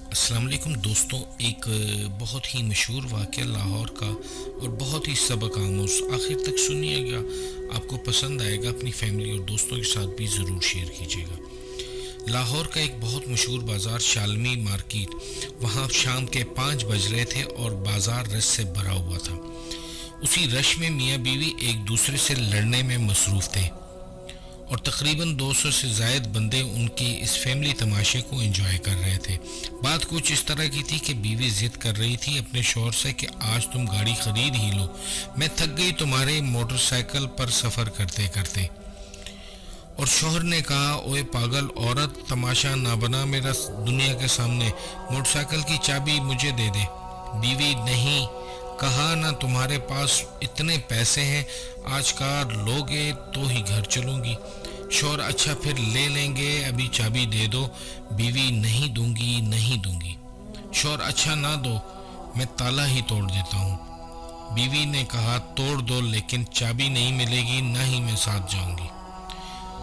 السلام علیکم دوستوں، ایک بہت ہی مشہور واقعہ لاہور کا اور بہت ہی سبق آموز، آخر تک سنیے گا، آپ کو پسند آئے گا، اپنی فیملی اور دوستوں کے ساتھ بھی ضرور شیئر کیجیے گا۔ لاہور کا ایک بہت مشہور بازار شالمی مارکیٹ، وہاں شام کے 5 بج رہے تھے اور بازار رش سے بھرا ہوا تھا۔ اسی رش میں میاں بیوی ایک دوسرے سے لڑنے میں مصروف تھے اور تقریباً 200 سے زائد بندے ان کی اس فیملی تماشے کو انجوائے کر رہے تھے۔ بات کچھ اس طرح کی تھی کہ بیوی ضد کر رہی تھی اپنے شوہر سے کہ آج تم گاڑی خرید ہی لو، میں تھک گئی تمہارے موٹر سائیکل پر سفر کرتے کرتے۔ اور شوہر نے کہا، اوے پاگل عورت، تماشا نہ بنا میرا دنیا کے سامنے، موٹر سائیکل کی چابی مجھے دے دے۔ بیوی، نہیں، کہا نہ تمہارے پاس اتنے پیسے ہیں، آج کار لوگے تو ہی گھر چلوں گی۔ شوہر، اچھا پھر لے لیں گے، ابھی چابی دے دو۔ بیوی، نہیں دوں گی، نہیں دوں گی۔ شوہر، اچھا نہ دو، میں تالا ہی توڑ دیتا ہوں۔ بیوی نے کہا، توڑ دو، لیکن چابی نہیں ملے گی، نہ ہی میں ساتھ جاؤں گی۔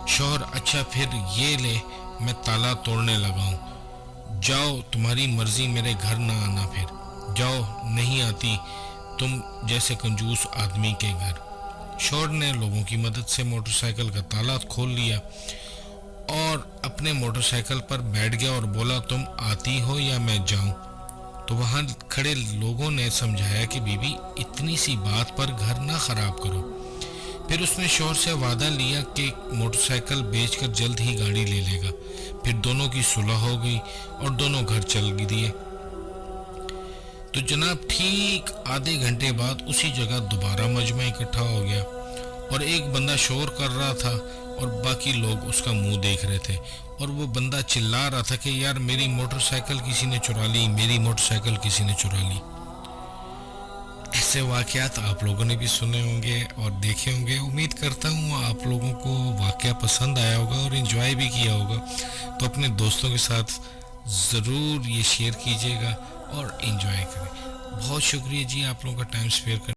شوہر، اچھا پھر یہ لے، میں تالا توڑنے لگا ہوں۔ جاؤ، تمہاری مرضی، میرے گھر نہ آنا، پھر جاؤ، نہیں آتی تم جیسے کنجوس آدمی کے گھر۔ شوہر نے لوگوں کی مدد سے موٹر سائیکل کا تالا کھول لیا اور اپنے موٹر سائیکل پر بیٹھ گیا اور بولا، تم آتی ہو یا میں جاؤں؟ تو وہاں کھڑے لوگوں نے سمجھایا کہ بیوی، اتنی سی بات پر گھر نہ خراب کرو۔ پھر اس نے شوہر سے وعدہ لیا کہ موٹر سائیکل بیچ کر جلد ہی گاڑی لے لے گا۔ پھر دونوں کی صلح ہو گئی اور دونوں گھر چل دیے۔ تو جناب، ٹھیک آدھے گھنٹے بعد اسی جگہ دوبارہ مجمع اکٹھا ہو گیا اور ایک بندہ شور کر رہا تھا اور باقی لوگ اس کا منہ دیکھ رہے تھے، اور وہ بندہ چلا رہا تھا کہ یار، میری موٹر سائیکل کسی نے چرا لی، میری موٹر سائیکل کسی نے چرا لی۔ ایسے واقعات آپ لوگوں نے بھی سنے ہوں گے اور دیکھے ہوں گے۔ امید کرتا ہوں آپ لوگوں کو واقعہ پسند آیا ہوگا اور انجوائے بھی کیا ہوگا۔ تو اپنے دوستوں کے ساتھ ضرور یہ شیئر کیجیے گا اور انجوائے کریں۔ بہت شکریہ جی، آپ لوگوں کا ٹائم اسپیئر کریں۔